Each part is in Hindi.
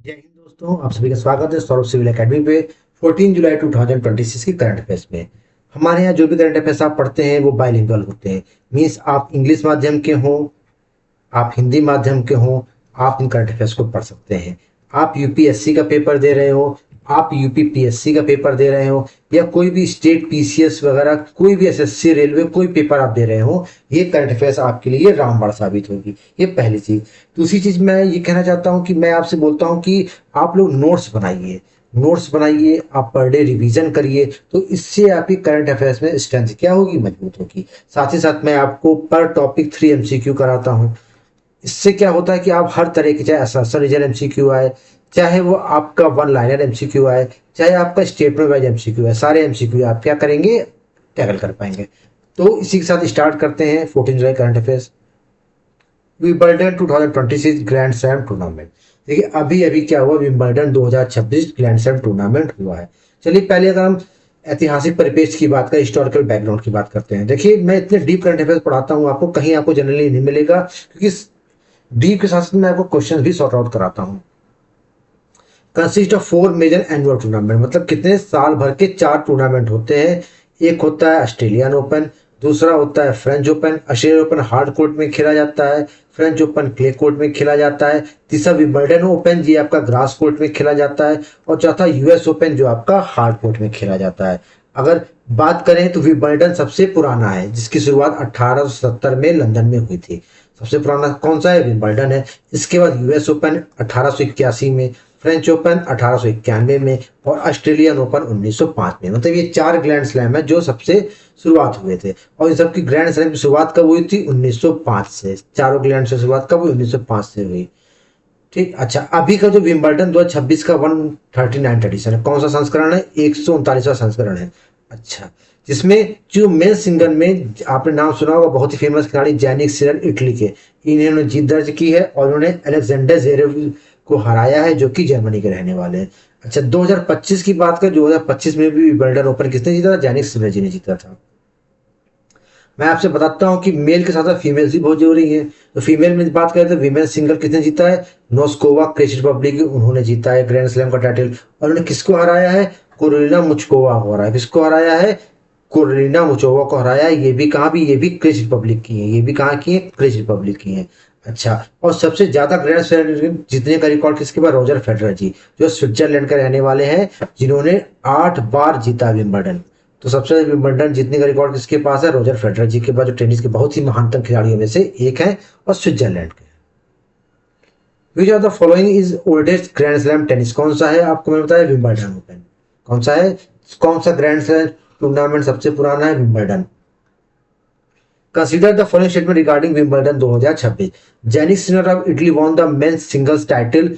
जय हिंद दोस्तों, आप सभी का स्वागत है सौरभ सिविल एकेडमी पे। 14 जुलाई 2026 की करंट अफेयर्स में हमारे यहाँ जो भी करंट अफेयर्स आप पढ़ते हैं वो बाइलिंगुअल होते हैं। मीन्स आप इंग्लिश माध्यम के हों, आप हिंदी माध्यम के हों, आप इन करंट अफेयर्स को पढ़ सकते हैं। आप यूपीएससी का पेपर दे रहे हो, आप यूपीपीएससी का पेपर दे रहे हो, या कोई भी स्टेट पीसीएस वगैरह, कोई भी एसएससी रेलवे कोई पेपर आप दे रहे हो, ये करंट अफेयर्स आपके लिए रामबाण साबित होगी। ये पहली चीज। दूसरी चीज मैं ये कहना चाहता हूँ कि मैं आपसे बोलता हूँ कि आप लोग नोट्स बनाइए। नोट्स बनाइए, आप पर डे रिवीजन करिए, तो इससे आपकी करंट अफेयर्स में स्ट्रेंथ क्या होगी, मजबूत होगी। साथ ही साथ मैं आपको पर टॉपिक 3 एमसीक्यू कराता हूँ। इससे क्या होता है कि आप हर तरह की, चाहे असर्शन रीजन एमसीक्यू आए, चाहे वो आपका वन लाइनर एमसीक्यू आए, चाहे आपका स्टेटमेंट वाइज एमसीक्यू है, सारे एमसीक्यू आप क्या करेंगे, टैकल कर पाएंगे। तो इसी के साथ स्टार्ट करते हैं 14 जुलाई current affairs. Wimbledon 2026 grand slam tournament. देखिए अभी अभी क्या हुआ, विंबलडन 2026 ग्रैंड स्लैम टूर्नामेंट हुआ है। चलिए पहले अगर हम ऐतिहासिक परिपेक्ष की बात करें, हिस्टोरिकल बैकग्राउंड की बात करते हैं। देखिए मैं इतने डीप करंट अफेयर्स पढ़ाता हूँ आपको, कहीं आपको जनरली नहीं मिलेगा, क्योंकि डीप के साथ साथ मैं आपको क्वेश्चन भी सॉर्ट आउट कराता हूँ। Consist of 4 major annual tournament, मतलब कितने साल भर के 4 टूर्नामेंट होते हैं। एक होता है ऑस्ट्रेलियन ओपन, दूसरा होता है French open. Australian open hard court में खेला जाता है, फ्रेंच ओपन क्ले कोर्ट में खेला जाता है। तीसरा विंबलडन ओपन जी आपका ग्रास कोर्ट में खेला जाता है। और चौथा यूएस ओपन जो आपका हार्ड कोर्ट में खेला जाता है। अगर बात करें तो विंबलडन सबसे पुराना है, जिसकी शुरुआत 1870 में लंदन में हुई थी। सबसे पुराना कौन सा है, विंबलडन है। इसके बाद यूएस ओपन 1881 में, फ्रेंच ओपन 1891 में, और ऑस्ट्रेलियन ओपन 1905 में। मतलब ये 4 ग्रैंड स्लैम है जो सबसे शुरुआत हुए थे। और इन सबकी ग्रैंड स्लैम की शुरुआत कब हुई थी, 1905 से। चारों ग्रैंड से शुरुआत कब हुई, 1905 से हुई। ठीक, अच्छा अभी का जो विंबलडन 2026 का 139 एडिशन है, कौन सा संस्करण है, 139वां संस्करण है। अच्छा, जिसमें जो मेन सिंगल में आपने नाम सुना होगा, बहुत ही फेमस खिलाड़ी जैनिक सिनर इटली के, इन्होंने जीत दर्ज की है और उन्होंने अलेक्जेंडर जेरेव को हराया है, जो कि जर्मनी के रहने वाले हैं। अच्छा 2025 की बात करें, 2025 में भी विंबलडन ओपन किसने जीता था, जैनिक सिनर जी ने जीता था। मैं आपसे बताता हूँ कि मेल के साथ साथ फीमेल्स भी बहुत जरूरी है। तो फीमेल में बात करें तो विमेन सिंगल किसने जीता है, नोस्कोवा क्रेच रिपब्लिक, उन्होंने जीता है ग्रैंड स्लैम का टाइटल। और उन्होंने किसको हराया है, कोरोलिना मुचकोवा को हराया। किसको हराया है, कोरोलिना मुचोवा को हराया है। ये भी कहाँ भी, ये भी क्रेच रिपब्लिक की है, ये भी कहाँ की है, क्रेच रिपब्लिक की है। अच्छा, और सबसे ज्यादा ग्रैंड स्लैम जीतने का रिकॉर्ड किसके पास, रोजर फेडरर जी, जो स्विट्जरलैंड के रहने वाले हैं, जिन्होंने 8 बार जीता विंबलडन। तो सबसे ज्यादा विंबलडन जीतने का रिकॉर्ड किसके पास है, रोजर फेडरर जी के पास, जो टेनिस के बहुत ही महानतम खिलाड़ियों में से एक है और स्विट्जरलैंड के। Which of the following is oldest grand slam tennis, कौन सा है, आपको मैंने बताया विंबलडन ओपन। कौन सा है, कौन सा ग्रैंड स्लैम टूर्नामेंट सबसे पुराना है, Wimbledon. Consider the following statement regarding Wimbledon 2026। Jannik Sinner of Italy won the men's singles title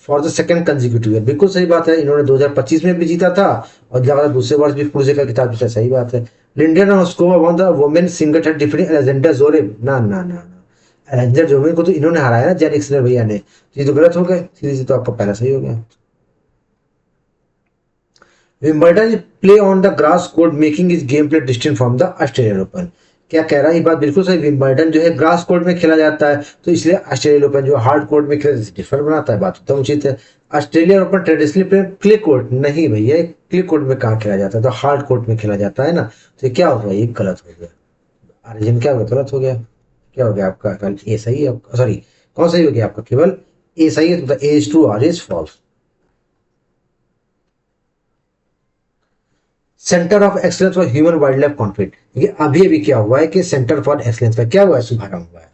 for the second consecutive year. बिल्कुल सही बात है, इन्होंने 2025 में भी जीता था और लगातार दूसरे वर्ष भी पुरुष का खिताब जीता। सही बात है। Linda Muchova won the women single title defeating Alexander Zverev. ना ना ना ना, अलेक्जेंडर जोरेव को तो इन्होंने हराया ना, जेनिक सिनर भैया ने। ये तो गलत हो गया, सीधे सीधे तो आपका पहला सही हो गया। Wimbledon play on the grass court making is game play distinct from the Australian open. क्या कह रहा है, ये बात बिल्कुल सही। विंबलडन जो है ग्रास कोर्ट में खेला जाता है, तो इसलिए ऑस्ट्रेलियन ओपन जो हार्ड कोर्ट में खेला डिफर बनाता है। बात एकदम उचित है। Australian open traditionally play clay court, नहीं भैया क्ले कोर्ट में कहाँ खेला जाता है, तो हार्ड कोर्ट में खेला जाता है ना। तो ये क्या हो गया, ये गलत हो गया। ऑरिजिन क्या हो गया, गलत हो गया। क्या हो गया आपका, कल ए सही है, सॉरी कौन सही हो गया आपका, केवल ए सही है। तो A is true, R is false. Centre of excellence for human wildlife conflict, ये अभी अभी क्या हुआ है कि सेंटर फॉर एक्सलेंस का क्या हुआ है, शुभारंभ हुआ है।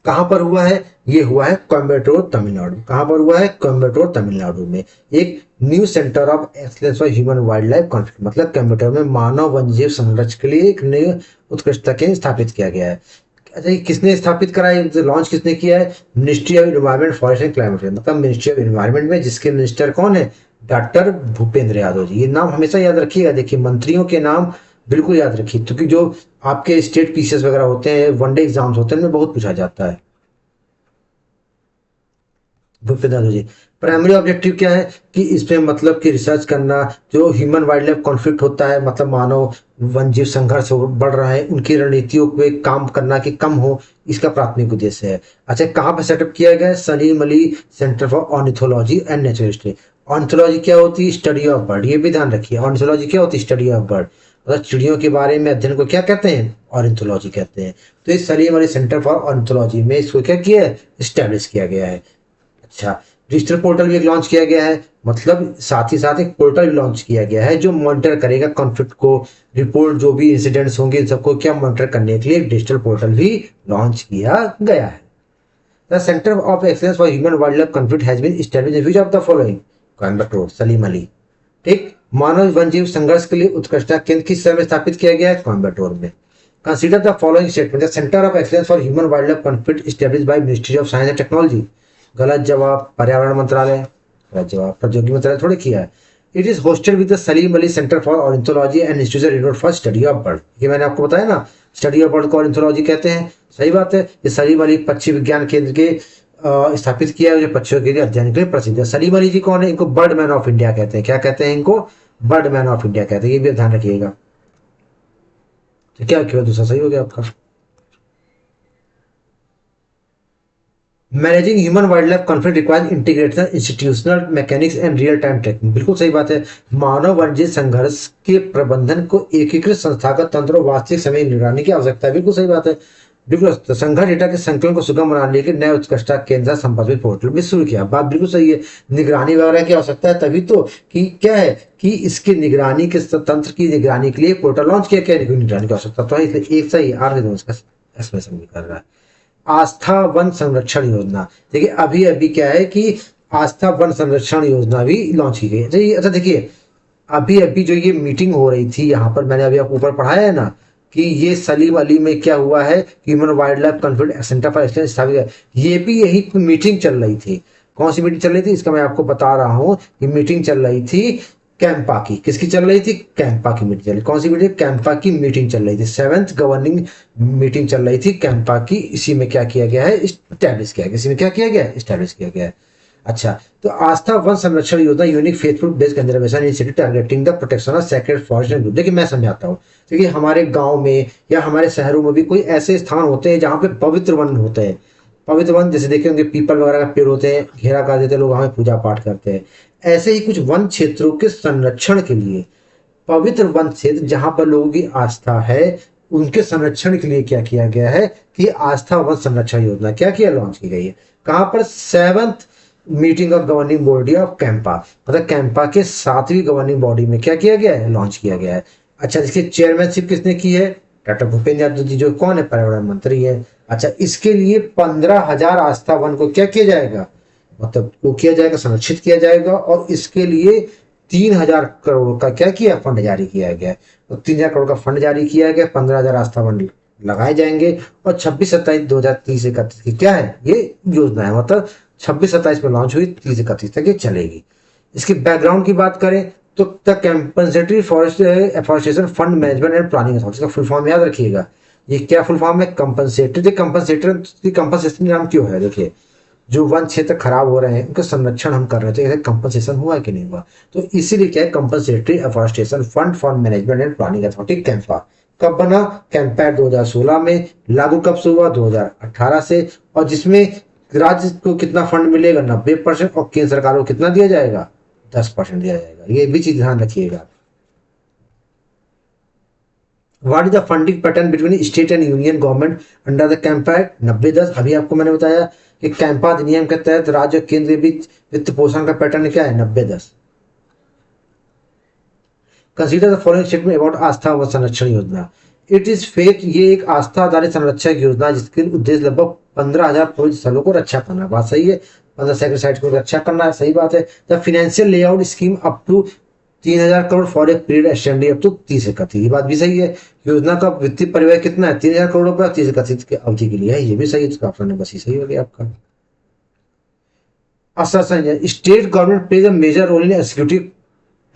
कहां पर हुआ है, ये हुआ है कोयम्बटूर तमिलनाडु। कहां पर हुआ है, कोयम्बटूर तमिलनाडु में। एक new centre of excellence for human wildlife conflict, मतलब कोयम्बटूर में मानव वन्यजीव संरक्षण के लिए एक नई उत्कृष्टता केंद्र स्थापित किया गया है। अच्छा, ये किसने स्थापित करा है, लॉन्च किसने किया है, ministry of environment forest and climate, मतलब मिनिस्ट्री ऑफ इन्वायरमेंट में, जिसके मिनिस्टर कौन है, डॉक्टर भूपेंद्र यादव जी। ये नाम हमेशा याद रखिएगा। देखिए मंत्रियों के नाम बिल्कुल याद रखिए, क्योंकि जो आपके स्टेट पीसीएस वगैरह होते हैं, वनडे एग्जाम्स होते हैं, उनमें बहुत पूछा जाता है। भूपेंद्र यादव जी। प्राइमरी ऑब्जेक्टिव क्या है कि इसमें मतलब कि रिसर्च करना, जो ह्यूमन वाइल्ड लाइफ कॉन्फ्लिक्ट होता है, मतलब मानव वन्यजीव संघर्ष बढ़ रहा है, उनकी रणनीतियों पे काम करना कि कम हो, इसका प्राथमिक उद्देश्य है। अच्छा, कहाँ पर सेटअप किया गया है? Salim Ali centre for ornithology and natural history. Ornithology क्या होती है? स्टडी ऑफ बर्ड, ये भी ध्यान रखिए। ऑर्निथोलॉजी क्या होती है? स्टडी ऑफ बर्ड, मतलब चिड़ियों के बारे में अध्ययन को क्या कहते हैं? ऑर्निथोलॉजी कहते हैं। तो इस Salim Ali centre for ornithology में इसको क्या किया है? स्टैब्लिश किया गया है। अच्छा, डिजिटल पोर्टल भी एक लॉन्च किया गया है, मतलब साथ ही साथ एक पोर्टल भी लॉन्च किया गया है जो मॉनिटर करेगा कॉन्फ्लिक्ट को, रिपोर्ट जो भी इंसिडेंट्स होंगे इन सबको क्या मॉनिटर करने के लिए एक डिजिटल पोर्टल भी लॉन्च किया गया है। The centre of excellence for human wildlife conflict has been established in which of the following? Coimbatore, Salim Ali. ठीक, मानव वन्यजीव संघर्ष के लिए उत्कृष्टता केंद्र किस शहर में स्थापित किया गया है? कोयम्बटूर में। Consider the following statement, the centre of excellence for human wildlife conflict established by ministry of science and technology. गलत जवाब, पर्यावरण मंत्रालय। गलत जवाब, प्रौद्योगिकी मंत्रालय थोड़ी किया है। It is hosted with the Salim Ali centre for ornithology and institute renowned for study of bird. ये मैंने आपको बताया ना, स्टडी ऑफ बर्ड को ऑर्निथोलॉजी कहते हैं। सही बात है। ये सलीम अली पक्षी विज्ञान केंद्र के स्थापित किया है जो पक्षियों के लिए अध्ययन के लिए प्रसिद्ध है। सलीम अली जी कौन है? इनको बर्ड मैन ऑफ इंडिया कहते हैं। क्या कहते हैं इनको? बर्ड मैन ऑफ इंडिया कहते हैं। ये भी ध्यान रखिएगा। तो क्या केवल दूसरा सही हो गया आपका। Managing human wildlife conflict requires integrated institutional mechanics and real time technique. बिल्कुल सही बात है। मानव वन्यजीव संघर्ष के प्रबंधन को एकीकृत संस्थागत तंत्र और वास्तविक समय निगरानी की आवश्यकता है। बिल्कुल सही बात है। बिल्कुल, तो संघर्ष डेटा के संकलन को सुगम बनाने के नए उत्कृष्टता केंद्र संपादित पोर्टल भी शुरू किया। बात बिल्कुल सही है। निगरानी वगैरह की आवश्यकता है तभी तो, कि क्या है कि इसकी निगरानी के तंत्र की निगरानी के लिए पोर्टल लॉन्च किया। क्या निगरानी की आवश्यकता तो है, इसलिए एक सही आर इसका एक्सप्लेनेशन भी कर रहा है। आस्था वन संरक्षण योजना, देखिए अभी अभी क्या है कि आस्था वन संरक्षण योजना भी लॉन्च की गई है। अच्छा देखिए, अभी अभी जो ये मीटिंग हो रही थी यहाँ पर, मैंने अभी आपको ऊपर पढ़ाया है ना कि ये सलीम अली में क्या हुआ है, human wildlife conflict centre for excellence स्थापित है। ये भी यही मीटिंग चल रही थी। कौन सी मीटिंग चल रही थी इसका मैं आपको बता रहा हूँ। ये मीटिंग चल रही थी कैंपा की। किसकी चल रही थी? कैंपा की मीटिंग चल रही। कौन सी मीटिंग? कैंपा की मीटिंग चल रही थी। 7th गवर्निंग मीटिंग चल रही थी कैंपा की। इसी में क्या किया गया है? स्टैब्लिश किया गया। इसी में क्या किया गया है? स्टैब्लिश किया गया है। अच्छा, तो आस्था वन संरक्षण योजना unique faithful based conservation initiative targeting the protection of sacred forest and group. देखिए मैं समझाता हूँ। देखिए हमारे गांव में या हमारे शहरों में भी कोई ऐसे स्थान होते हैं जहाँ पे पवित्र वन होते हैं। पवित्र वन जैसे देखे होंगे, पीपल वगैरह का पेड़ होते हैं, घेरा कर देते हैं लोग, वहां पूजा पाठ करते हैं। ऐसे ही कुछ वन क्षेत्रों के संरक्षण के लिए, पवित्र वन क्षेत्र जहां पर लोगों की आस्था है, उनके संरक्षण के लिए क्या किया गया है कि आस्था वन संरक्षण योजना क्या किया? लॉन्च की गई है। कहां पर? 7th meeting of governing body of Campa, मतलब कैंपा के 7वीं गवर्निंग बॉडी में क्या किया गया है? लॉन्च किया गया है। अच्छा, इसकी चेयरमैनशिप किसने की है? डॉक्टर भूपेंद्र यादव जी, जो कौन है? पर्यावरण मंत्री है। अच्छा, इसके लिए 15,000 आस्था वन को क्या किया जाएगा? मतलब वो किया जाएगा, संरक्षित किया जाएगा। और इसके लिए 3,000 करोड़ का क्या किया? फंड जारी किया गया। तो 3,000 करोड़ का फंड जारी किया गया। 15,000 आस्था वन लगाए जाएंगे। और 26-27-2030-31 की क्या है? ये योजना है। मतलब 26-27 में लॉन्च हुई, 30-31 तक ये चलेगी। इसकी बैकग्राउंड की बात करें तो the compensatory forest afforestation fund management and planning authority, इसका फुल फॉर्म याद रखिएगा। ये क्या फुल फॉर्म है? कंपनसेटरी। कंपनसेटरी कंपनसेशन नाम क्यों है? देखिए, जो वन क्षेत्र खराब हो रहे हैं उनका संरक्षण हम कर रहे थे, कंपनसेशन हुआ है कि नहीं हुआ? तो इसीलिए क्या है? Compensatory afforestation fund for management and planning authority Campa. कब बना? कैंपा 2016 में। लागू कब से हुआ? 2018 से। और जिसमें राज्य को कितना फंड मिलेगा? 90%। और केंद्र सरकार को कितना दिया जाएगा? 10% दिया जाएगा। ये भी चीज ध्यान रखिएगा। What is the funding pattern between state and union government under the Campa act? 90-10। अभी आपको मैंने बताया कि कैंपा अधिनियम के तहत राज्य और केंद्र के बीच वित्त पोषण का पैटर्न क्या है? 90-10। Consider the following statement about आस्था व संरक्षण योजना। इट इज फेथ, ये एक आस्था आधारित संरक्षण योजना जिसके उद्देश्य लगभग 15,000 पवित्र स्थलों को रक्षा करना। बात सही है। 15 सेक्रेड साइट को रक्षा करना है, सही बात है। The financial layout scheme up to 3,000 crore for a period extending up to 30-31। ये बात भी सही है। योजना का वित्तीय परिव्यय कितना है? 3,000 करोड़ रुपया 30-31 की अवधि के लिए है। ये भी सही है। इसका ऑप्शन बस ही सही हो गया आपका। State government plays a major role in executive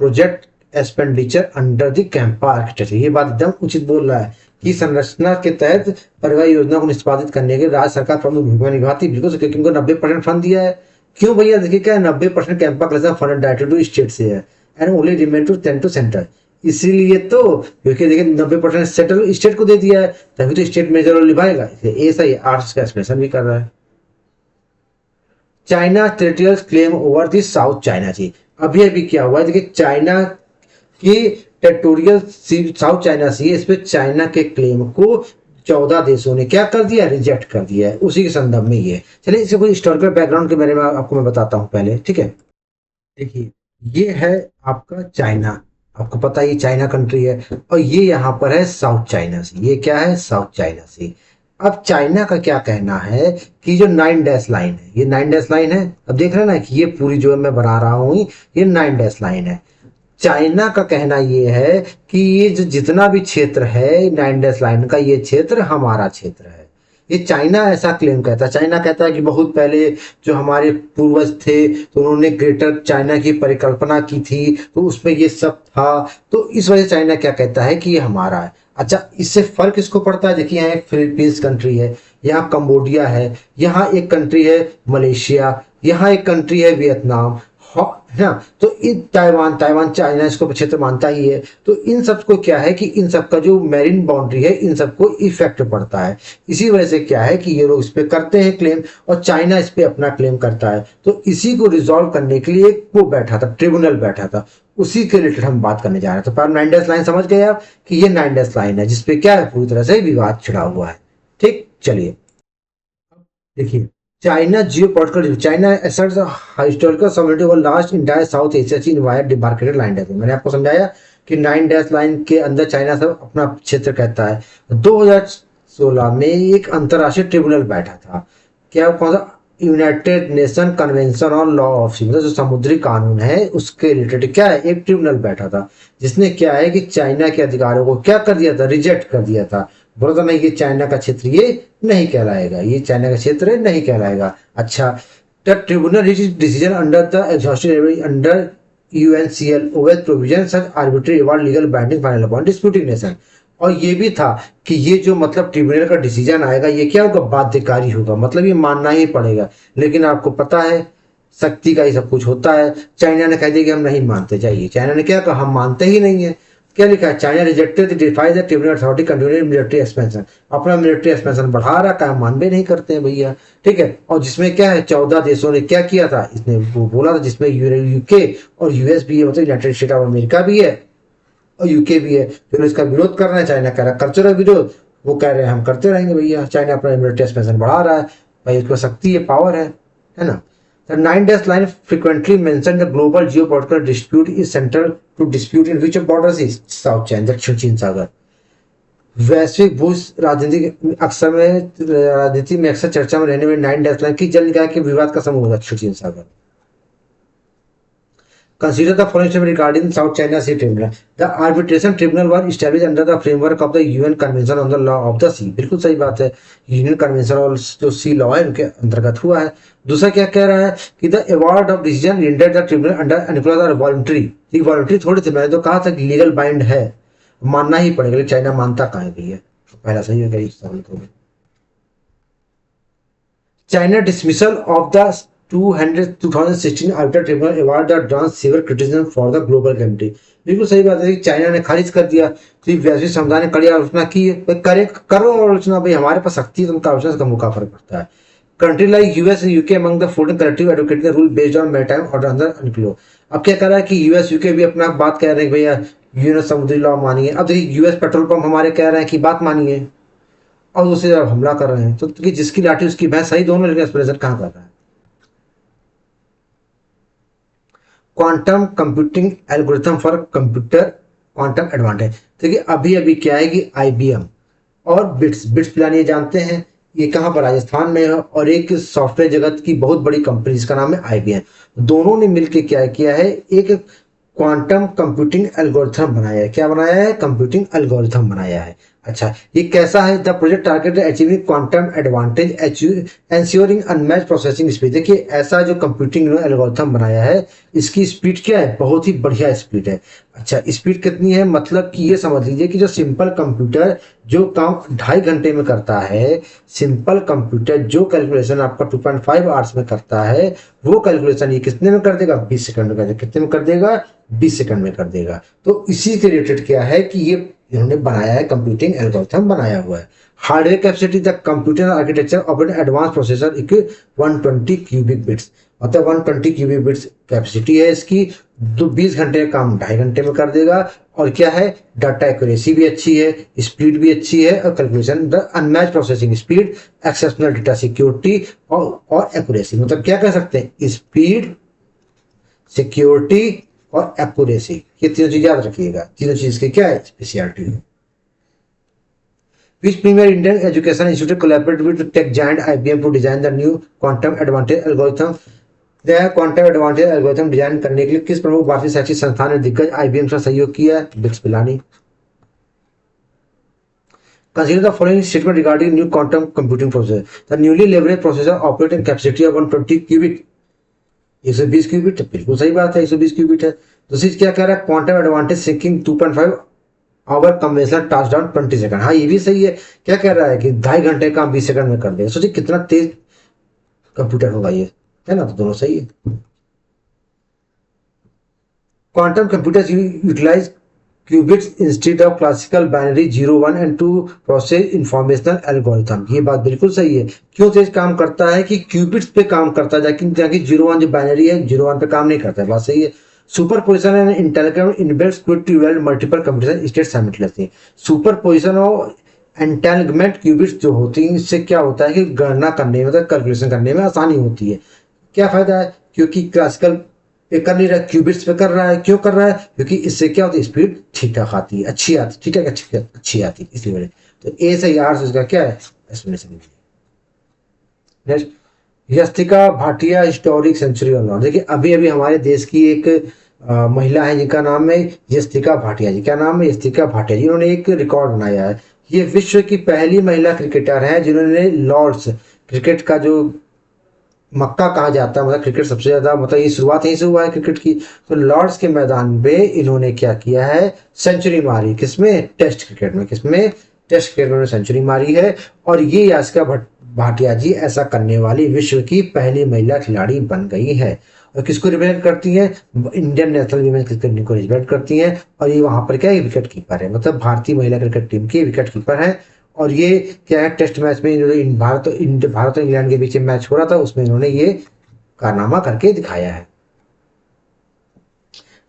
project expenditure under the CAMPA architecture. ये बात एकदम उचित बोल रहा है कि संरचना के तहत परिवहन योजना को निष्पादित करने के राज्य सरकार प्रमुख भूमिका निभाती है। बिल्कुल, क्योंकि उनको 90% फंड दिया है। क्यों भैया? देखिए क्या है, 90% CAMPA collection fund directed to state से है and only remain to 10 to centre. इसीलिए तो, क्योंकि देखिए 90% सेंट्रल स्टेट को दे दिया है, तभी तो स्टेट मेजर रोल निभाएगा, इसलिए ए सही, आर्ट्स का एक्सप्रेशन भी कर रहा है। China territorial claim over the South China Sea, अभी अभी क्या हुआ है देखिए, चाइना की टेरिटोरियल साउथ चाइना सी, इस पे चाइना के क्लेम को 14 देशों ने क्या कर दिया, रिजेक्ट कर दिया है, उसी के संदर्भ में ये। चलिए इसके कुछ हिस्टोरिकल बैकग्राउंड के बारे में आपको मैं बताता हूँ पहले, ठीक है। देखिए ये है आपका चाइना, आपको पता है ये चाइना कंट्री है, और ये यहाँ पर है साउथ चाइना सी, ये क्या है, साउथ चाइना सी। अब चाइना का क्या कहना है कि जो 9 डैश लाइन है, ये 9 डैश लाइन है, अब देख रहे हैं ना कि ये पूरी जो मैं बना रहा हूँ ये 9 डैश लाइन है। चाइना का कहना ये है कि ये जो जितना भी क्षेत्र है 9 डैश लाइन का, ये क्षेत्र हमारा क्षेत्र है। ये चाइना ऐसा क्लेम करता है, चाइना कहता है कि बहुत पहले जो हमारे पूर्वज थे तो उन्होंने ग्रेटर चाइना की परिकल्पना की थी, तो उसमें ये सब था, तो इस वजह से चाइना क्या कहता है कि ये हमारा है। अच्छा, इससे फर्क किसको पड़ता है, देखिए यहाँ एक फिलीपींस कंट्री है, यहाँ कंबोडिया है, यहाँ एक कंट्री है मलेशिया, यहाँ एक कंट्री है वियतनाम, है ना, तो इन ताइवान, ताइवान चाइना इसको क्षेत्र मानता ही है, तो इन सब को क्या है कि इन सब का जो मैरीन बाउंड्री है इन सबको इफेक्ट पड़ता है। इसी वजह से क्या है कि ये लोग इस पे करते हैं क्लेम, और चाइना इस पे अपना क्लेम करता है, तो इसी को रिजॉल्व करने के लिए एक वो बैठा था, ट्रिब्यूनल बैठा था, उसी के रिलेटेड हम बात करने जा रहे थे। तो पर 9 डैश लाइन समझ गए आप कि ये 9 डैश लाइन है जिसपे क्या है, पूरी तरह से विवाद छिड़ा हुआ है। ठीक, चलिए देखिए, China geopolitical, China asserts a historical sovereignty over large entire South Asia in via demarcated line है। मैंने आपको समझाया कि 9 डैश लाइन के अंदर चाइना सब अपना क्षेत्र कहता है। 2016 में एक अंतर्राष्ट्रीय ट्रिब्यूनल बैठा था, क्या कौन सा, United Nation Convention on law of sea, मतलब जो समुद्री कानून है उसके रिलेटेड क्या है, एक ट्रिब्यूनल बैठा था, जिसने क्या है कि चाइना के अधिकारों को क्या कर दिया था, रिजेक्ट कर दिया था, बोला था नहीं ये चाइना का क्षेत्र ये नहीं कहलाएगा, ये चाइना का क्षेत्र नहीं कहलाएगा। अच्छा, the tribunal decision under the exhaustive under UNCLOS over provision such arbitral award legal binding final upon disputing nation. और ये भी था कि ये जो मतलब ट्रिब्यूनल का डिसीजन आएगा ये क्या होगा, बाध्यकारी होगा, मतलब ये मानना ही पड़ेगा। लेकिन आपको पता है शक्ति का ही सब कुछ होता है, चाइना ने कह दिया कि हम नहीं मानते, जाइए, चाइना ने क्या कहा, हम मानते ही नहीं है। क्या लिखा है, China rejected defy the tribunal authority continuing military expansion, अपना मिलिट्री एक्सपेंशन बढ़ा रहा, काम मान भी नहीं करते हैं भैया, ठीक है। और जिसमें क्या है 14 देशों ने क्या किया था, इसने वो बोला था, जिसमें यूके और यूएस भी है, मतलब यूनाइटेड स्टेट ऑफ अमेरिका भी है और यूके भी है, जो इसका विरोध कर रहे हैं। चाइना कह रहा है करते रहे विरोध, वो कह रहे हैं हम करते रहेंगे भैया, चाइना अपना मिलिट्री एक्सपेंशन बढ़ा रहा है, भाई उसको शक्ति है, पावर है ना। The 9 dash line frequently mentioned the global geopolitical dispute is central to dispute in which borders is South China, दक्षिण चीन सागर। वैश्विक भू राजनीति अक्सर में राजनीति में अक्सर चर्चा में रहने वाली 9 डैश लाइन की जल निकाय के विवाद का समूह दक्षिण चीन सागर। Consider the following statement regarding South China Sea Tribunal. The arbitration tribunal was established under the framework of the UN Convention on the Law of the Sea. बिल्कुल सही बात है, यूनियन कन्वेंशन और जो सी लॉ है उनके अंतर्गत हुआ है। दूसरा क्या कह रहा है कि the award of decision rendered the tribunal under voluntary, voluntary थोड़ी थी, मैंने तो कहा था कि लीगल बाइंड है, मानना ही पड़ेगा, लेकिन चाइना मानता कहाँ है भैया, पहला सही है। China dismissal of the 2016 arbitral tribunal award the draws severe criticism for the global community. बिल्कुल सही बात है कि चाइना ने खारिज कर दिया, तो वैश्विक समुदाय ने कड़ी आलोचना की है, करे करो आलोचना भाई, हमारे पास शक्ति है, तो उनका आलोचना का मुका फर्क पड़ता है। Country like US and UK among the 14 collective advocating the rule based on maritime order under UNCLOS. अब क्या कर रहा है कि यूएस यूके भी अपना बात कह रहे हैं भैया यूएन समुद्री लॉ मानिए। अब देखिए यूएस पेट्रोल पंप हमारे कह रहे हैं कि बात मानिए, और दूसरी तरफ हमला कर रहे हैं, तो जिसकी लाठी उसकी भैंस, सही दोनों, लेकिन एक्सप्रेशन कहाँ कर रहा है। Quantum computing algorithm for computer quantum advantage. देखिए अभी अभी क्या है कि आईबीएम और बिट्स प्लान, ये जानते हैं ये कहाँ पर, राजस्थान में है, और एक सॉफ्टवेयर जगत की बहुत बड़ी कंपनी जिसका नाम है आईबीएम, दोनों ने मिलकर क्या किया है, एक क्वांटम कंप्यूटिंग एल्गोरिथम बनाया है। क्या बनाया है, कंप्यूटिंग एल्गोरिथम बनाया है। अच्छा, ये कैसा है? The project target achieving quantum advantage ensuring unmatched processing speed. देखिए, ऐसा जो कंप्यूटिंग एल्गोरिथम बनाया है, इसकी स्पीड क्या है? बहुत ही बढ़िया स्पीड है। अच्छा, स्पीड कितनी है? मतलब कि ये समझ लीजिए कि जो सिंपल कंप्यूटर जो काम 2.5 घंटे में करता है, सिंपल कंप्यूटर जो कैलकुलेशन आपका 2.5 आवर्स में करता है, वो कैलकुलेशन ये कितने में कर देगा? 20 सेकंड में कर देगा। कितने में कर देगा? 20 सेकंड में कर देगा। तो इसी के रिलेटेड क्या है कि ये इन्होंने बनाया है, कंप्यूटिंग एल्गोरिथम बनाया हुआ है। Hardware capacity, the computer architecture of an advance processor equal 120 cubic bits, मतलब 120 क्यूबिक बिट्स कैपेसिटी है इसकी। 20 घंटे का काम 2.5 घंटे में कर देगा। और क्या है? डाटा एक्यूरेसी भी अच्छी है, स्पीड भी अच्छी है, और calculation the unmatch processing speed, exceptional data security और एक्यूरेसी। मतलब क्या कह सकते हैं? स्पीड, सिक्योरिटी और एक्यूरेसी, ये तीनों चीज याद रखिएगा। तीनों चीज की क्या है? स्पेशलिटी है। Which premier Indian education institute collaborated with tech giant IBM to design the new quantum advantage algorithm? यह क्वांटम एडवांटेज एल्गोरिथम डिजाइन करने के लिए किस प्रमुख भारतीय शैक्षिक संस्थान ने दिग्गज आईबीएम से सहयोग किया है? Bits Pilani. Consider the following statement regarding new quantum computing processor. The newly leveraged processor operates in capacity of 120 qubit, 120 qubit. बिल्कुल सही बात है, 120 क्यूबिट है। दूसरी क्या कह रहा है? Quantum advantage shrinking 2.5 hour conventional task down 20 second. हाँ, ये भी सही है। क्या कह रहा है कि 2.5 घंटे काम 20 सेकंड में कर देगा। सोचिए कितना तेज कंप्यूटर होगा ये, है ना? तो दोनों सही है। Quantum computers utilise qubits instead of classical binary 0 1 and 2 process informational algorithm. ये बात बिल्कुल सही है। क्यों तेज काम करता है? कि क्यूबिट्स पे काम करता है, जाकि 0 1 जो बाइनरी है, 0 1 पे काम नहीं करता है। बात सही है। Superposition and intelligent inbuilt quick to evaluate multiple computation state simultaneously. Superposition और एंटेलमेंट क्यूबिट्स जो होती हैं, इससे क्या होता है कि गणना करने में, मतलब कैलकुलेशन करने में आसानी होती है। क्या फायदा है? क्योंकि क्लासिकल पे कर नहीं रहा, क्यूबिट्स पे कर रहा है। क्यों कर रहा है? क्योंकि इससे क्या होती है? स्पीड ठीक ठाक आती है, अच्छी आती है, ठीक है, अच्छी आती है, इसलिए वजह। तो ए सही आर से इसका क्या है? Explanation. Next, Yastika Bhatia historic century of Lord. देखिए, अभी अभी हमारे देश की एक महिला है जिनका नाम है यस्तिका भाटिया जी। क्या नाम है? यस्तिका भाटिया जी। उन्होंने एक रिकॉर्ड बनाया है। ये विश्व की पहली महिला क्रिकेटर है जिन्होंने लॉर्ड्स, क्रिकेट का जो मक्का कहा जाता है, मतलब क्रिकेट सबसे ज्यादा, मतलब ये शुरुआत यहीं से हुआ है क्रिकेट की। तो लॉर्ड्स के मैदान में इन्होंने क्या किया है? सेंचुरी मारी। किसमें? टेस्ट क्रिकेट में। किसमें? टेस्ट क्रिकेट में सेंचुरी मारी है। और ये यास्का भाटिया जी ऐसा करने वाली विश्व की पहली महिला खिलाड़ी बन गई है। और किसको रिप्रेजेंट करती है? Indian national women cricket team को रिप्रेजेंट करती हैं। और ये वहां पर क्या है? विकेट कीपर है, मतलब भारतीय महिला क्रिकेट टीम की विकेट कीपर है। और ये क्या है? टेस्ट मैच में भारत और इंग्लैंड के बीच मैच हो रहा था, उसमें इन्होंने ये कारनामा करके दिखाया है।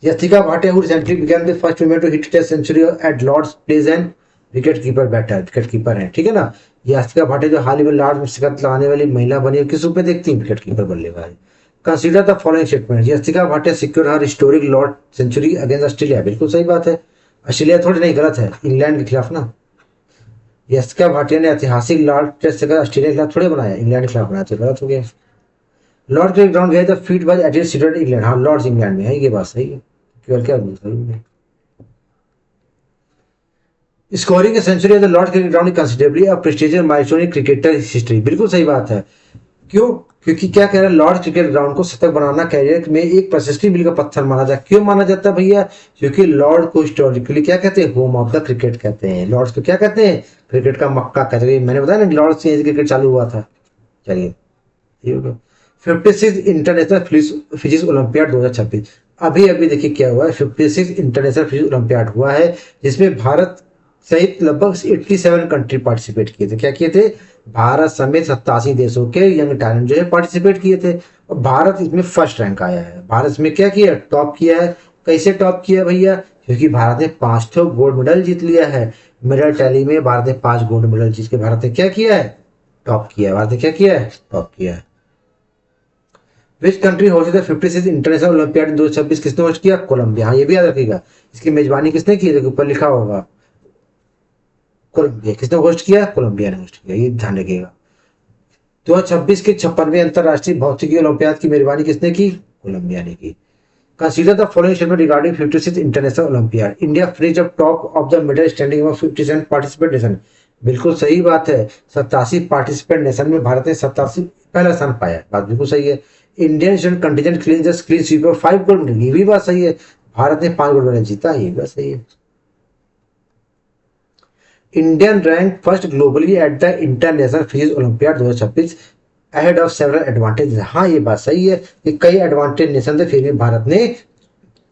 Yastika Bhatia recently began the first women to hit test century at Lord's plays and wicket keeper batter, wicket keeper है, ठीक है ना? यस्तिका भाटिया जो हाल ही में लॉर्ड्स में शिकस्त लगाने वाली महिला बनी है, किस रूप में देखती है? विकेट कीपर बल्लेबाज। Consider the following statement. Yastika Bhatia secure her historic Lord century against Australia. बिल्कुल सही बात है। ऑस्ट्रेलिया थोड़ी नहीं, गलत है, इंग्लैंड के खिलाफ ना। यस्तिका भाटिया ने ऐतिहासिक लॉर्ड टेस्ट से ऑस्ट्रेलिया के खिलाफ थोड़े बनाया, इंग्लैंड के खिलाफ बनाया, तो गलत हो गया। लॉर्ड क्रिकेट ग्राउंड है the feat was situated England. हाँ, लॉर्ड्स इंग्लैंड में है, ये बात सही है। क्या सही है। Scoring a century at the Lord cricket ground considerably a prestigious milestone in cricketer history. बिल्कुल सही बात है। क्यों? क्योंकि क्या कह रहा है? लॉर्ड क्रिकेट ग्राउंड को शतक बनाना कैरियर में एक प्रशस्ति मील का पत्थर माना जाता है। क्यों माना जाता है भैया? क्योंकि लॉर्ड को हिस्टोरिकली क्या कहते हैं? होम ऑफ द क्रिकेट कहते हैं। लॉर्ड्स को क्या कहते हैं? क्रिकेट का मक्का कहते हैं। मैंने बताया ना, लॉर्ड्स से क्रिकेट चालू हुआ था। चलिए, 56 इंटरनेशनल फिजिक्स ओलंपियाड 2026। अभी अभी देखिए क्या हुआ है, 56 इंटरनेशनल फिजिक्स ओलंपियाड हुआ है, जिसमें भारत सहित लगभग 87 कंट्री पार्टिसिपेट किए थे। क्या किए थे? भारत समेत 87 देशों के यंग टैलेंट जो है पार्टिसिपेट किए थे। और भारत इसमें फर्स्ट रैंक आया है। भारत इसमें क्या किया? टॉप किया है। कैसे टॉप किया भैया? क्योंकि भारत ने 5 गोल्ड मेडल जीत लिया है। मेडल टैली में भारत ने 5 गोल्ड मेडल जीत के भारत ने क्या किया है? टॉप किया है। भारत ने क्या किया है? टॉप किया है। Which country hosted the 56 international olympiad in 2026? किसने होस्ट किया? कोलंबिया। हाँ, ये भी याद रखिएगा। इसकी मेजबानी किसने की? देखो ऊपर लिखा होगा, कोलंबिया। किसने होस्ट किया? कोलंबिया ने होस्ट किया, ये ध्यान रखिएगा। 2026 के 56वें अंतरराष्ट्रीय भौतिकी ओलंपियाड की मेजबानी किसने की? कोलंबिया ने की। Consider the following statement regarding 56th International Olympiad. India finished up top of the medal standing among 57 participant nation. बिल्कुल सही बात है। 87 पार्टिसिपेंट नेशन में भारत ने 87 पहला स्थान पाया। बात बिल्कुल सही है। Indian student contingent clean the clean sweep of 5 gold medal, ये भी बात सही है। भारत ने 5 गोल्ड मेडल जीता, ये भी बात सही है। Indian rank first globally at the international physics olympiad 2026 ahead of several advantage. हाँ, ये बात सही है कि कई एडवांटेज नेशन थे, फिर भी भारत ने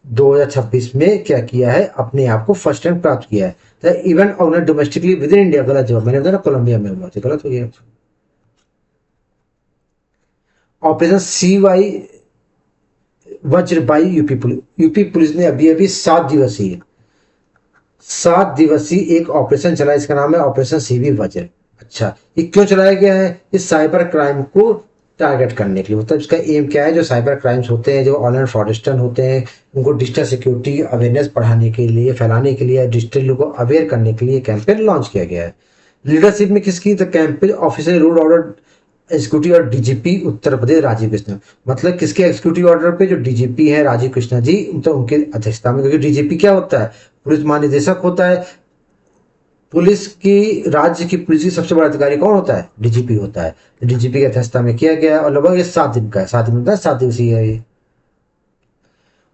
2026 में क्या किया है, अपने आप को फर्स्ट रैंक प्राप्त किया है। तो event organised domestically with in India, गलत जवाब मैंने बताया ना, कोलंबिया में हुआ, तो गलत हो गया। ऑपरेशन सी वाई वज्र बाई यूपी पुलिस ने अभी अभी 7 दिवसीय एक ऑपरेशन चला, इसका नाम है ऑपरेशन सीवी वज्र। अच्छा, ये क्यों चलाया गया है? इस साइबर क्राइम को टारगेट करने के लिए, मतलब इसका एम क्या है, जो साइबर क्राइम्स होते हैं, जो ऑनलाइन फ्रॉडस्टर होते हैं, उनको डिजिटल सिक्योरिटी अवेयरनेस बढ़ाने के लिए, फैलाने के लिए, डिजिटल लोगों को अवेयर करने के लिए कैंपेन लॉन्च किया गया है। लीडरशिप में किसकी? The campaign officer rule order executive और डीजीपी उत्तर प्रदेश राजीव कृष्ण। मतलब किसके एग्जीक्यूटिव ऑर्डर पे? जो डीजीपी है राजीव कृष्णा जी, तो उनके अध्यक्षता में, क्योंकि डीजीपी क्या होता है? पुलिस महानिदेशक होता है। पुलिस की, राज्य की पुलिस की सबसे बड़ा अधिकारी कौन होता है? डीजीपी होता है। डीजीपी की अध्यक्षता में किया गया है और लगभग ये 7 दिन का है, 7 दिन होता है, 7 दिवसीय है ये।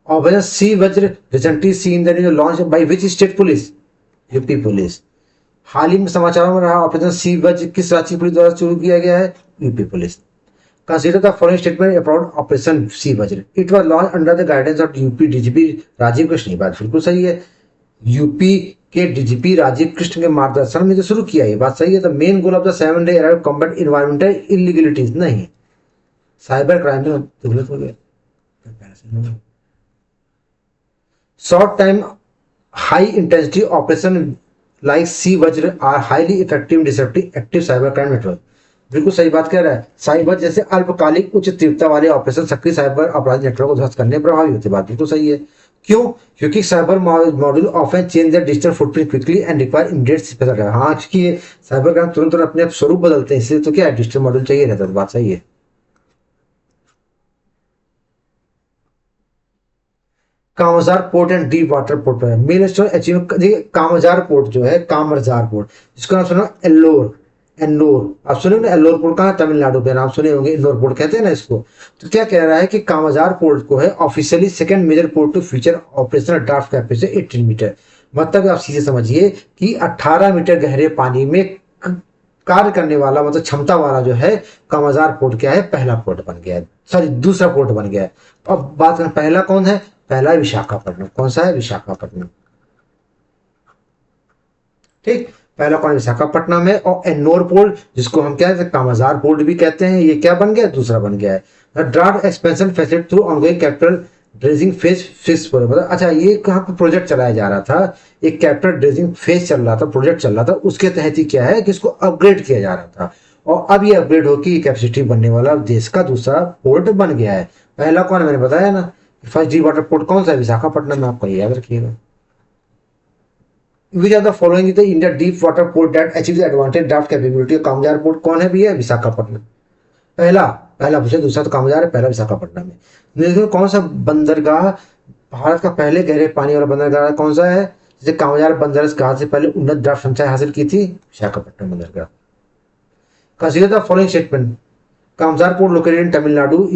Operation C Vajra recently seen the launch by which state police? UP police. हाल ही में समाचारों में रहा ऑपरेशन सी वज्र किस राज्य पुलिस द्वारा शुरू किया गया है? UP police. Consider the following statement about operation C Vajra. It was launch under the guidance of UP DGP Rajiv Krishna. बात बिल्कुल सही है। यूपी के डीजीपी राजीव कृष्ण के मार्गदर्शन में जो शुरू किया, ये बात सही है। The main goal of the 7 day arrive combat environmental illegalities, नहीं, साइबर क्राइम में गलत हो गया। Short time high intensity operation like C Vajra are highly effective disruptive active cyber crime network. बिल्कुल सही बात कह रहा है। साइबर जैसे अल्पकालिक उच्च तीव्रता वाले ऑपरेशन सक्रिय साइबर अपराध नेटवर्क को ध्वस्त करने प्रभावी होते। बात बिल्कुल सही है। क्यों? क्योंकि cyber module often change the digital footprint quickly and require immediate special. हाँ, क्योंकि साइबर क्राइम तुरंत अपने स्वरूप बदलते हैं, इसलिए तो क्या है, डिजिटल मॉड्यूल चाहिए रहता है। बात सही है। Kamarajar port and deep water port है मेन स्टोर अचीव। देखिए, कामजार पोर्ट जो है, कामरजार पोर्ट, जिसका नाम सुना एल्लोर, एन्नोर, आप सुने होंगे एल्लोर पोर्ट, कहाँ? तमिलनाडु पे नाम सुने होंगे, एन्नोर पोर्ट कहते हैं ना इसको। तो क्या कह रहा है कि कामजार पोर्ट को है officially second major port to feature operational draft capacity 18 metre. मतलब आप सीधे समझिए कि 18 मीटर गहरे पानी में कार्य करने वाला, मतलब क्षमता वाला जो है कामजार पोर्ट क्या है, पहला पोर्ट बन गया है, सॉरी दूसरा पोर्ट बन गया है। अब बात करें पहला कौन है? पहला है विशाखापट्टनम। कौन सा है? विशाखापट्टनम। ठीक, पहला कौन? विशाखापट्टनम है। और एन्नोर पोर्ट, जिसको हम क्या है, कामजार पोर्ट भी कहते हैं, ये क्या बन गया? दूसरा बन गया है। Draft expansion facility through ongoing capital dredging phase fix. मतलब अच्छा, ये कहाँ पर प्रोजेक्ट चलाया जा रहा था? एक कैपिटल ड्रेजिंग फेज चल रहा था, प्रोजेक्ट चल रहा था, उसके तहत ही क्या है कि इसको अपग्रेड किया जा रहा था। और अब ये अपग्रेड होकर कैपेसिटी बनने वाला देश का दूसरा पोर्ट बन गया है। पहला कौन? मैंने बताया ना, फर्स्ट डी वाटर पोर्ट कौन सा है? विशाखापट्टनम में, आपको याद रखिएगा। Which are the following the India deep water port that achieve the advantage draft capability? Kamarajar port कौन है भैया? विशाखापट्टनम। पहला पहला पूछे, दूसरा तो कामजार है, पहला विशाखापट्टनम में। देखो कौन सा बंदरगाह भारत का पहले गहरे पानी वाला बंदरगाह कौन सा है? जिसे कामजार बंदरगाह से पहले उन्नत ड्राफ्ट संख्या हासिल की थी? विशाखापट्टनम बंदरगाह। Consider the following statement. Kamarajar port located in Tamil Nadu,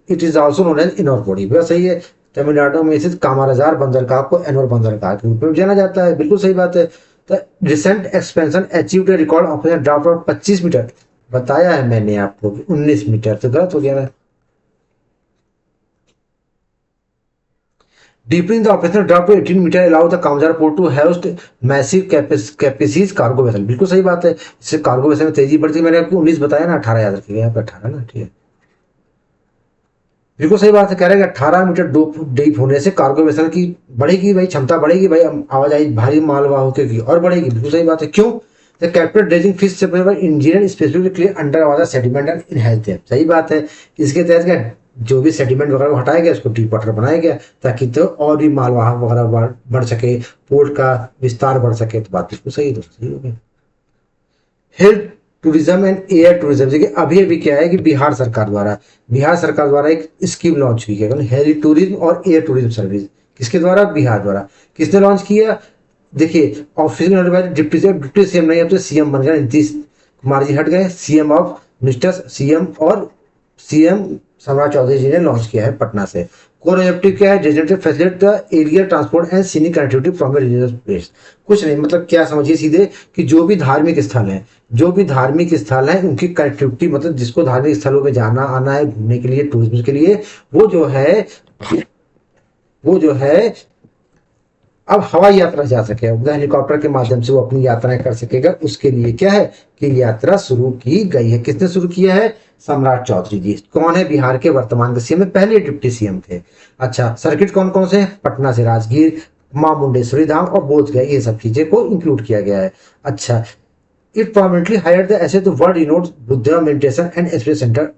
it is also known as Ennore port. ये सही है। तमिलनाडु में स्थित कामराजार बंदरगाह को एनोर बंदरगाह के रूप में जाना जाता है। बिल्कुल सही बात है। तो recent expansion achieved record of draft of 25 metre. बताया है मैंने आपको 19 मीटर, तो गलत हो गया ना। Deepening the operational draft to 18 metre allow the Kamarajar port to host massive capacities cargo vessel. बिल्कुल सही बात है। इससे कार्गो वेसल में तेजी बढ़ती है। मैंने आपको 19 बताया ना, 18 याद रखिएगा, यहाँ पे 18 ना, ठीक है। बिल्कुल सही बात है। कह रहे हैं कि 18 मीटर डीप होने से कार्गो वेसल की बढ़ेगी भाई, क्षमता बढ़ेगी भाई, आवाजाही भारी मालवाहकों की और बढ़ेगी। बिल्कुल सही बात है। क्यों? द कैपिटल ड्रेजिंग फिश से engineer specifically clear under water sediment and in health them. सही बात है। इसके तहत क्या, जो भी सेडिमेंट वगैरह को हटाया गया, उसको डीप वाटर बनाया गया, ताकि तो और भी मालवाहक वगैरह बढ़ सके, पोर्ट का विस्तार बढ़ सके। तो बात बिल्कुल सही, तो सही हो गया। Help tourism and air tourism. देखिए अभी अभी क्या है कि बिहार सरकार द्वारा एक स्कीम लॉन्च हुई है, हेली टूरिज्म और एयर टूरिज्म सर्विस। किसके द्वारा? बिहार द्वारा। किसने लॉन्च किया? देखिए ऑफिशियल नोटिफाइड डिप्टी सीएम नहीं, अब तो सीएम बन गए, नीतीश कुमार जी हट गए, सीएम ऑफ मिनिस्टर सीएम, और सीएम सम्राट चौधरी जी ने लॉन्च किया है पटना से। कोर ऑब्जेक्टिव क्या है? Designated facilitate the area transport and scenic connectivity from A regional place. कुछ नहीं, मतलब क्या समझिए सीधे कि जो भी धार्मिक स्थल है उनकी कनेक्टिविटी, मतलब जिसको धार्मिक स्थलों पे जाना आना है घूमने के लिए, टूरिज्म के लिए, वो जो है अब हवाई यात्रा जा सके, हेलीकॉप्टर के माध्यम से वो अपनी यात्राएं कर सकेगा। उसके लिए क्या है कि यात्रा शुरू की गई है। किसने शुरू किया है? सम्राट चौधरी जी। कौन है? बिहार के वर्तमान के सीएम है, पहले डिप्टी सीएम थे। अच्छा, सर्किट कौन कौन से? पटना से राजगीर, मां मुंडेश्वरी धाम और बोधगया, ये सब चीजें को इंक्लूड किया गया है। अच्छा, it permanently hired the as the world renowned Buddha meditation and experience centre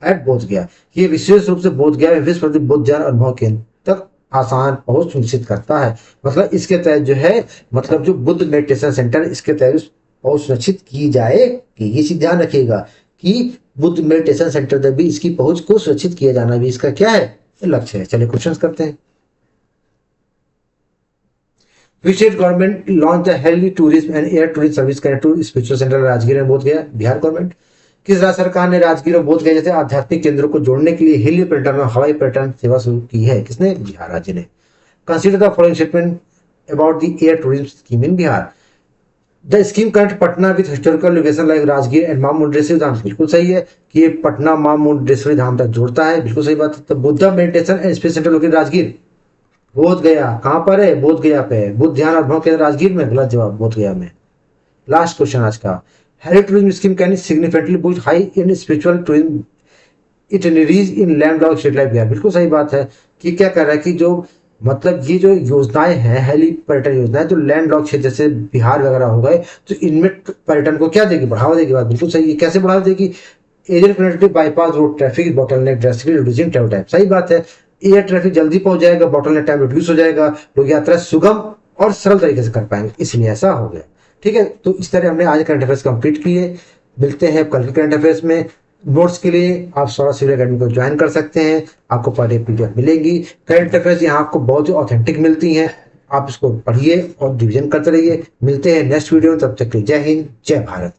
at Bodhgaya. ये विशेष रूप से बोधगया में विश्व प्रसिद्ध बुद्ध ज्ञान अनुभव केंद्र तक आसान पहुंच सुनिश्चित करता है। मतलब इसके तहत जो है, मतलब जो बुद्ध मेडिटेशन सेंटर, इसके तहत पहुंच सुनिश्चित की जाएगी। ये चीज ध्यान रखिएगा कि बुद्ध मेडिटेशन सेंटर तक भी इसकी पहुंच को सुरक्षित किया जाना भी इसका क्या है? लक्ष्य है। चलिए क्वेश्चंस करते हैं। Which state government launched the heli tourism and air tourism service connected to spiritual center Rajgir and Bodhgaya? Bihar government. किस राज्य सरकार ने राजगीर और बोधगया जैसे आध्यात्मिक केंद्रों को जोड़ने के लिए हेली पर्यटन और हवाई पर्यटन सेवा शुरू की है? किसने? बिहार राज्य ने। Consider the following statement about the air tourism scheme in Bihar. The scheme connect Patna with historical location like Rajgir and मां मुंडेश्वरी धाम। बिल्कुल सही है कि ये पटना मां मुंडेश्वरी धाम तक जोड़ता है, बिल्कुल सही बात है। तो Buddha meditation and spirit centre located Rajgir, Bodhgaya. कहां पर है? बोधगया पे है। बुद्ध ध्यान अनुभव केंद्र राजगीर में? गलत जवाब, बोधगया में। लास्ट क्वेश्चन आज का, heli tourism scheme can significantly boost high in spiritual tourism itineraries in landlocked state like Bihar. बिल्कुल सही बात है कि क्या कह रहा है कि जो मतलब ये जो योजनाएं हैं, हेली पर्यटन योजनाएं, जो लैंडलॉक क्षेत्र जैसे बिहार वगैरह हो गए, तो इनमें पर्यटन को क्या देगी? बढ़ावा देगी। बात बिल्कुल सही है। कैसे बढ़ावा देगी? Aerial connectivity, bypass road traffic bottleneck drastically reducing travel time. सही बात है, एयर ट्रैफिक जल्दी पहुंच जाएगा, बॉटलनेक टाइम रिड्यूस हो जाएगा, लोग यात्रा सुगम और सरल तरीके से कर पाएंगे, इसलिए ऐसा हो गया। ठीक है, तो इस तरह हमने आज करंट अफेयर्स कंप्लीट किए। मिलते हैं कल के करंट अफेयर्स में। नोट्स के लिए आप सौरभ सिविल एकेडमी को ज्वाइन कर सकते हैं, आपको पर डे पीडीएफ मिलेगी। करंट अफेयर्स यहाँ आपको बहुत ही ऑथेंटिक मिलती हैं, आप इसको पढ़िए और रिविजन करते रहिए। मिलते हैं नेक्स्ट वीडियो में, तब तक के लिए जय हिंद, जय भारत।